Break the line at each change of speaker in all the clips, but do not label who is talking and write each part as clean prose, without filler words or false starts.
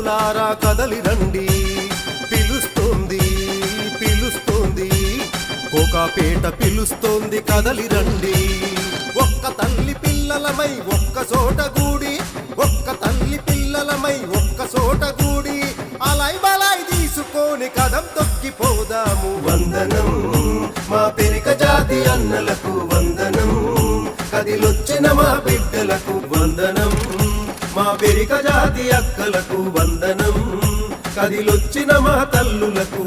తల్లులారా కదలి రండి, పిలుస్తోంది పిలుస్తోంది కోకాపేట పిలుస్తోంది కదలి రండి. ఒక్క తల్లి పిల్లలమై ఒక్క చోట గూడి, ఒక్క తల్లి పిల్లలమై ఒక్క చోట గూడి, అలాయ్ బలాయ్ తీసుకొని కదం తొక్కిపోదాము. వందనం మా పెరిక జాతి అన్నలకు, వందనం కదిలొచ్చిన మా బిడ్డలకు, వందనం మా పెరిక జాతి అక్కలకు, వందనం కదిలొచ్చిన మా తల్లులకు.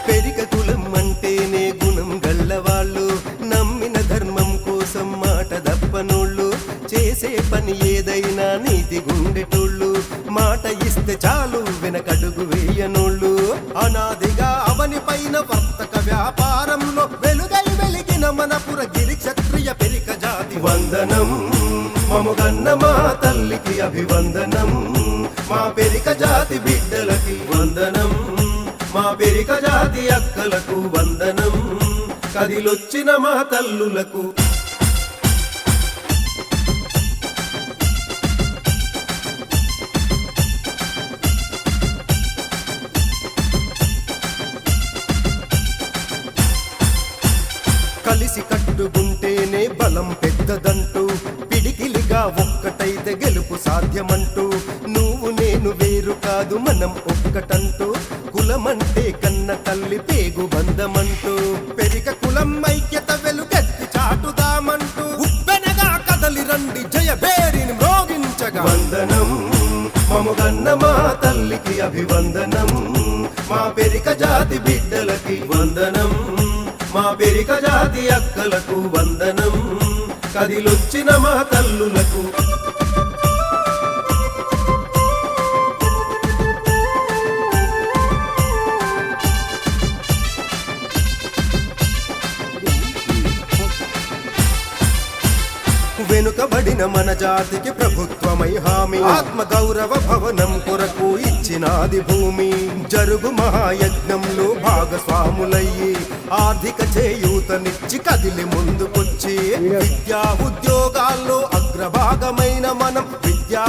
పెరిక కులం అంటేనే గుణం గల్లవాళ్ళు, నమ్మిన ధర్మం కోసం మాట దప్పనోళ్ళు, చేసే పని ఏదైనా నీతి గుండెటోళ్ళు, మాట ఇస్తే చాలు వెనకడుగు వేయనోళ్ళు, అనాదిగా అవని పైన వర్తక వ్యాపారంలో వెలుగై వెలిగిన మన పురగిరి క్షత్రియ పెరిక జాతి. వందనం మముగన్న మా తల్లికి అభివందనం, మా పెరిక జాతి బిడ్డలకి వందనం, మా పెరిక జాతి అక్కలకు వందనం కదిలొచ్చిన మా తల్లులకు. కలిసి కట్టుకుంటేనే బలం పెద్దదంటూ, పిడికిలిగా ఒక్కటైతే గెలుపు సాధ్యమంటూ, నువ్వు నేను వేరు కాదు మనం ఒక్కటంటూ, కులమంటే కన్న తల్లి పేగు బంధమంటూ, పెరిక కులం ఐక్యత వెలుగెత్తి చాటుదామంటూ, ఉప్పెనగా కదలి రండి జయ పేరిని మ్రోగించగా. వందనం మముగన్న మా తల్లికి అభివందనం, మా పెరిక జాతి బిడ్డలకి వందనం, మా పెరిక జాతి అక్కలకు వందనం కదిలొచ్చిన మా తల్లులకు. వెనుకబడిన మన జాతికి ప్రభుత్వమై హామీ, ఆత్మ గౌరవ భవనం కొరకు ఇచ్చినాది భూమి, జరుగు మహాయజ్ఞంలో భాగస్వాములయ్యి, ఆర్థిక చేయూతనిచ్చి కదిలి ముందుకొచ్చి, విద్యా ఉద్యోగాల్లో అగ్రభాగమైన మనం విద్యా